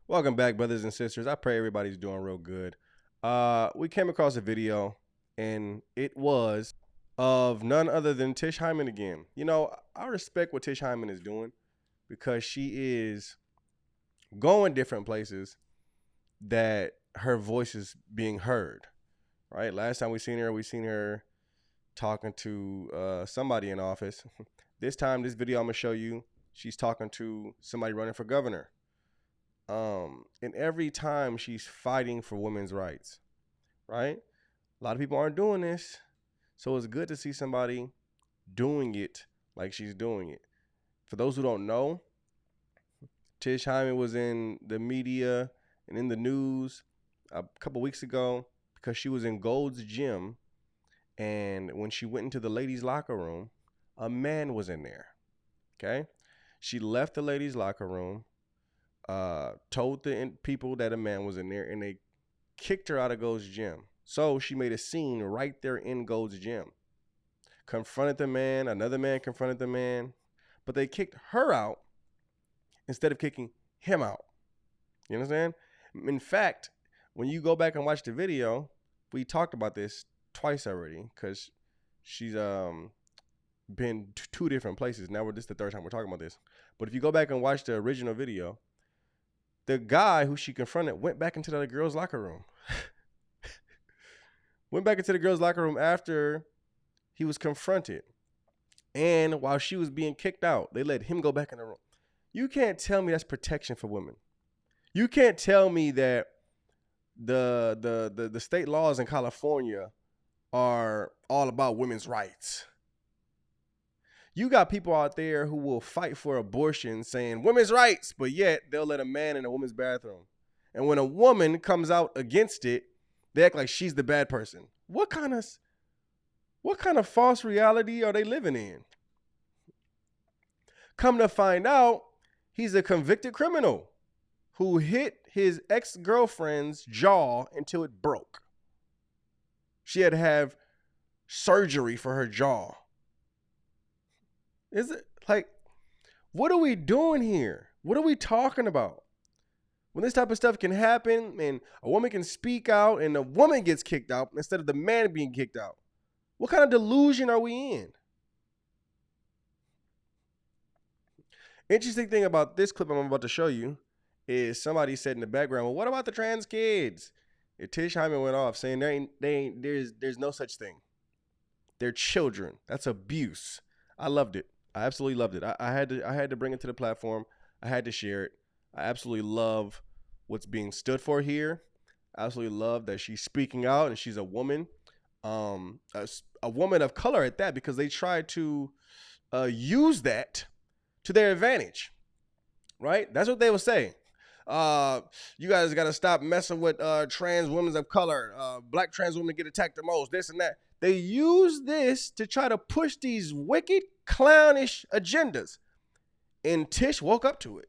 Welcome back, brothers and sisters. I pray everybody's doing real good. We came across a video, and it was of none other than Tish Hyman again. You know, I respect what Tish Hyman is doing because she is going different places that her voice is being heard. Right? Last time we seen her talking to somebody in office. This time, this video I'm gonna show you, she's talking to somebody running for governor. And every time she's fighting for women's rights, right? A lot of people aren't doing this. So it's good to see somebody doing it like she's doing it. For those who don't know, Tish Hyman was in the media and in the news a couple weeks ago because she was in Gold's Gym. And when she went into the ladies' locker room, a man was in there. Okay? She left the ladies' locker room. Told the people that a man was in there, and they kicked her out of Gold's Gym. So she made a scene right there in Gold's Gym. Confronted the man, another man confronted the man, but they kicked her out instead of kicking him out. You understand? In fact, when you go back and watch the video, we talked about this twice already because she's been two different places. Now this is the third time we're talking about this. But if you go back and watch the original video, the guy who she confronted went back into the girls' locker room. Went back into the girls' locker room after he was confronted. And while she was being kicked out, they let him go back in the room. You can't tell me that's protection for women. You can't tell me that the state laws in California are all about women's rights. You got people out there who will fight for abortion saying women's rights, but yet they'll let a man in a woman's bathroom. And when a woman comes out against it, they act like she's the bad person. What kind of false reality are they living in? Come to find out, he's a convicted criminal who hit his ex-girlfriend's jaw until it broke. She had to have surgery for her jaw. Is it like, what are we doing here? What are we talking about? When this type of stuff can happen and a woman can speak out and a woman gets kicked out instead of the man being kicked out, what kind of delusion are we in? Interesting thing about this clip I'm about to show you is somebody said in the background, well, what about the trans kids? And Tish Hyman went off saying there's no such thing. They're children. That's abuse. I loved it. I absolutely loved it. I had to bring it to the platform. I had to share it. I absolutely love what's being stood for here. I absolutely love that she's speaking out and she's a woman, a woman of color at that, because they try to use that to their advantage, right? That's what they were saying. You guys got to stop messing with trans women of color. Black trans women get attacked the most, this and that. They use this to try to push these wicked, clownish agendas. And Tish woke up to it.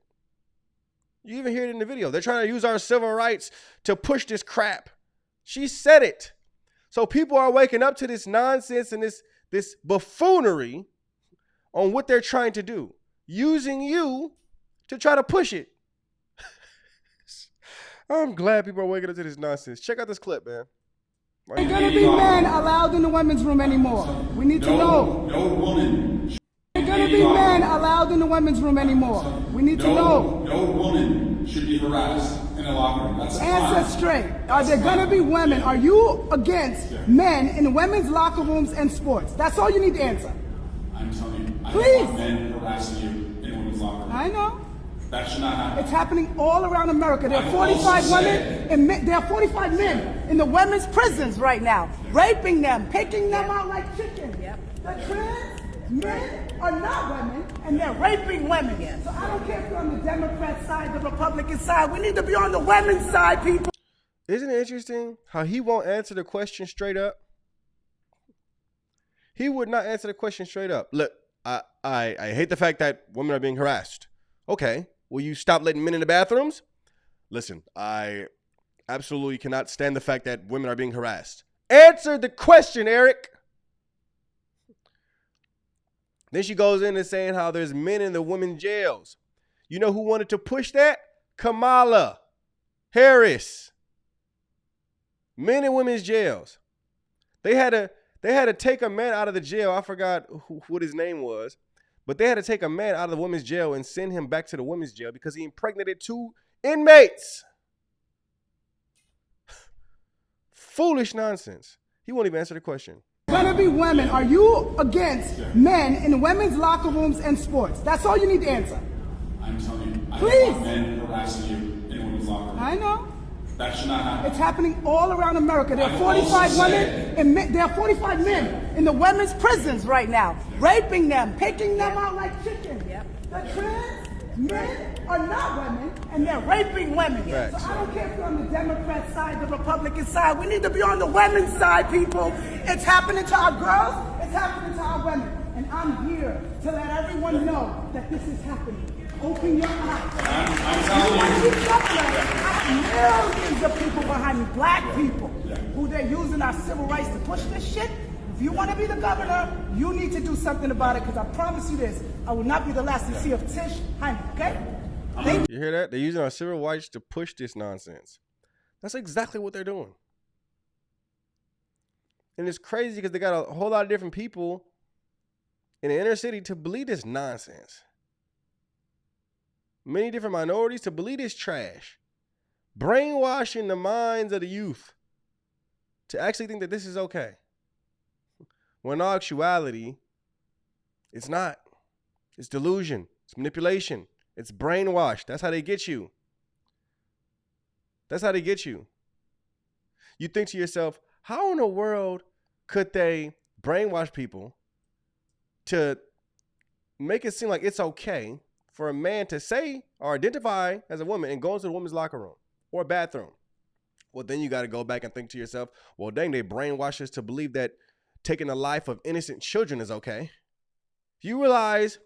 You even hear it in the video. They're trying to use our civil rights to push this crap. She said it. So people are waking up to this nonsense and this buffoonery on what they're trying to do, using you to try to push it. I'm glad people are waking up to this nonsense. Check out this clip, man. Ain't gonna be men allowed in the women's room anymore. We need to know. No woman. Ain't gonna be men allowed in the women's room anymore. We need to know. No woman should be harassed in a locker room. That's Answer straight. Are there gonna be women? Are you against men in women's locker rooms and sports? That's all you need to answer. I'm telling you, I Please. don't want men harassing you in a women's locker room. I know. That should not happen. It's happening all around America. There are I 45 also women and men, there are 45 men in the women's prisons right now, raping them, picking them out like chickens. The trans men are not women, and they're raping women. So I don't care if you're on the Democrat side, the Republican side. We need to be on the women's side, people. Isn't it interesting how he won't answer the question straight up? He would not answer the question straight up. Look, I hate the fact that women are being harassed. Okay. Will you stop letting men in the bathrooms? Listen, I absolutely cannot stand the fact that women are being harassed. Answer the question, Eric. Then she goes in and saying how there's men in the women's jails. You know who wanted to push that? Kamala. Harris. Men and women's jails. They had to take a man out of the jail. I forgot what his name was, but they had to take a man out of the women's jail and send him back to the women's jail because he impregnated 2 inmates. Foolish nonsense. He won't even answer the question. Gonna be women. Are you against men in women's locker rooms and sports? That's all you need to answer. I'm telling you, I Please. don't want men harassing you in a women's locker room. I know. That should not happen. It's happening all around America. There are 45 women and there are 45 men in the women's prisons right now, raping them, picking them out like chickens. The trans men are not women, and they're raping women. Right. So I don't care if you're on the Democrat side, the Republican side. We need to be on the women's side, people. It's happening to our girls. It's happening to our women. And I'm here to let everyone know that this is happening. Open your eyes. I'm telling you. I have millions of people behind me, black people, who they're using our civil rights to push this shit. If you want to be the governor, you need to do something about it, because I promise you this, I will not be the last to see of Tish Hyman, okay? You hear that? They're using our civil rights to push this nonsense. That's exactly what they're doing. And it's crazy because they got a whole lot of different people in the inner city to believe this nonsense. Many different minorities to believe this trash. Brainwashing the minds of the youth to actually think that this is okay. When in all actuality, it's not. It's delusion. It's manipulation. It's brainwashed. That's how they get you. That's how they get you. You think to yourself, how in the world could they brainwash people to make it seem like it's okay for a man to say or identify as a woman and go into the woman's locker room or bathroom? Well, then you got to go back and think to yourself, well, dang, they brainwash us to believe that taking the life of innocent children is okay. You realize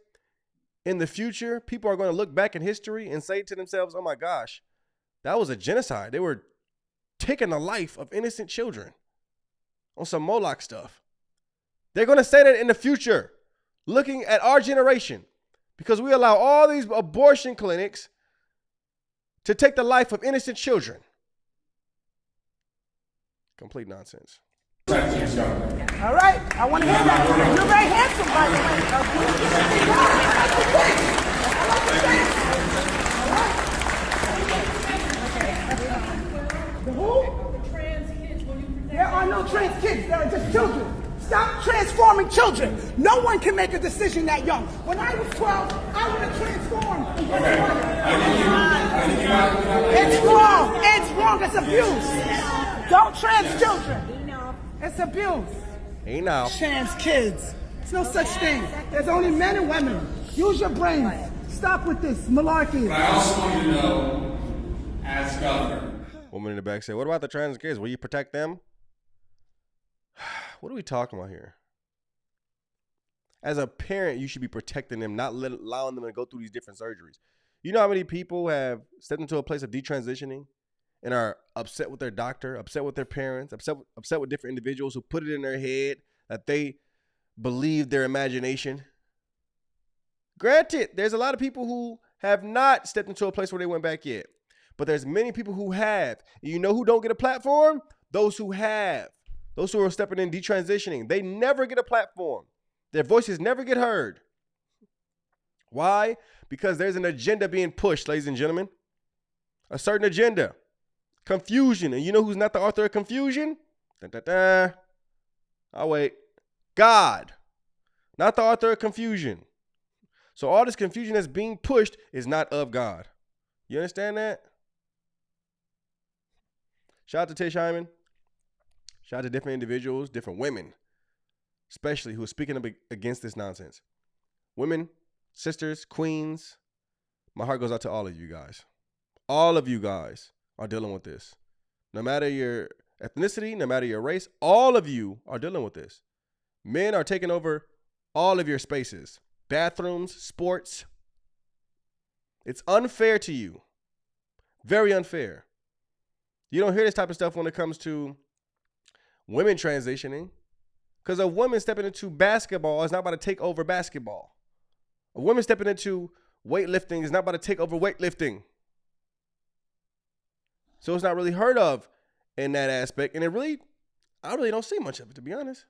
in the future, people are going to look back in history and say to themselves, oh my gosh, that was a genocide. They were taking the life of innocent children on some Moloch stuff. They're going to say that in the future, looking at our generation, because we allow all these abortion clinics to take the life of innocent children. Complete nonsense. All right, I want to hear that. You're very handsome, by the way. The who? The trans kids. There are no trans kids. There are just children. Stop transforming children. No one can make a decision that young. When I was 12, I would have transformed. It's wrong. It's wrong. It's abuse. Don't trans children. It's abuse. Ain't now. Trans kids. There's no such thing. There's only men and women. Use your brains. Stop with this malarkey. But I also want you to know, as governor, Woman in the back said, what about the trans kids? Will you protect them? What are we talking about here? As a parent, you should be protecting them, not allowing them to go through these different surgeries. You know how many people have stepped into a place of detransitioning and are upset with their doctor, upset with their parents, upset with different individuals who put it in their head that they believe their imagination? Granted, there's a lot of people who have not stepped into a place where they went back yet. But there's many people who have. And you know who don't get a platform? Those who have. Those who are stepping in, detransitioning. They never get a platform. Their voices never get heard. Why? Because there's an agenda being pushed, ladies and gentlemen. A certain agenda. Confusion. And you know who's not the author of confusion? I'll wait. God. Not the author of confusion. So all this confusion that's being pushed is not of God. You understand that? Shout out to Tish Hyman. Shout out to different individuals, different women, especially who are speaking up against this nonsense. Women, sisters, queens, my heart goes out to all of you guys. All of you guys are dealing with this. No matter your ethnicity, no matter your race, all of you are dealing with this. Men are taking over all of your spaces, bathrooms, sports. It's unfair to you. Very unfair. You don't hear this type of stuff when it comes to women transitioning, because a woman stepping into basketball is not about to take over basketball. A woman stepping into weightlifting is not about to take over weightlifting. So it's not really heard of in that aspect. And I really don't see much of it, to be honest.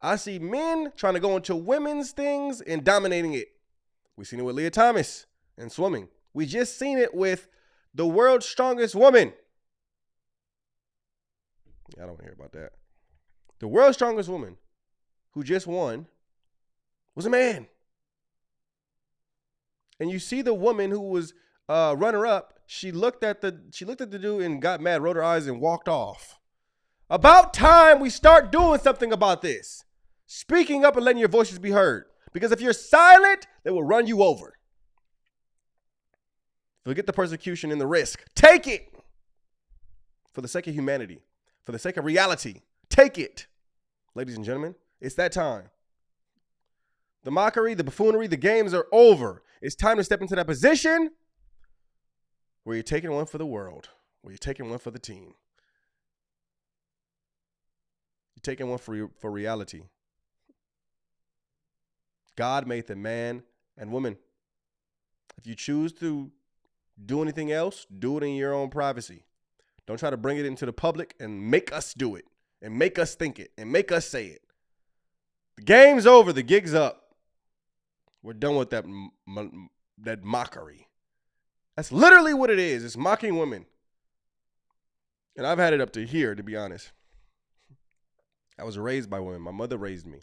I see men trying to go into women's things and dominating it. We've seen it with Leah Thomas in swimming. We just seen it with the world's strongest woman. I don't want to hear about that. The world's strongest woman who just won was a man. And you see the woman who was runner up. She looked at the dude and got mad, rolled her eyes, and walked off. About time we start doing something about this. Speaking up and letting your voices be heard. Because if you're silent, they will run you over. Forget the persecution and the risk. Take it. For the sake of humanity. For the sake of reality. Take it. Ladies and gentlemen, it's that time. The mockery, the buffoonery, the games are over. It's time to step into that position where you're taking one for the world. Where you're taking one for the team. You're taking one for reality. God made the man and woman. If you choose to do anything else, do it in your own privacy. Don't try to bring it into the public and make us do it and make us think it and make us say it. The game's over. The gig's up. We're done with that mockery. That's literally what it is. It's mocking women. And I've had it up to here, to be honest. I was raised by women. My mother raised me.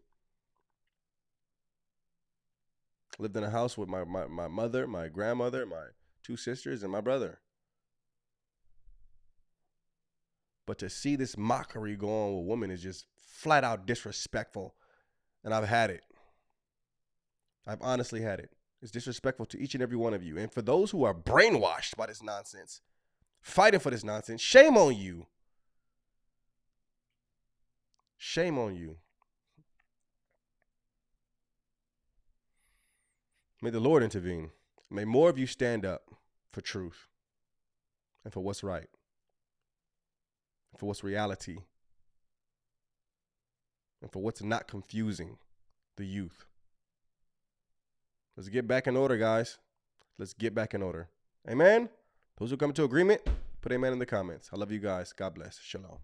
Lived in a house with my mother, my grandmother, my 2 sisters, and my brother. But to see this mockery go on with women is just flat out disrespectful. And I've had it. I've honestly had it. It's disrespectful to each and every one of you. And for those who are brainwashed by this nonsense, fighting for this nonsense, shame on you. Shame on you. May the Lord intervene. May more of you stand up for truth and for what's right, for what's reality, and for what's not confusing the youth. Let's get back in order, guys. Let's get back in order. Amen? Those who come to agreement, put amen in the comments. I love you guys. God bless. Shalom.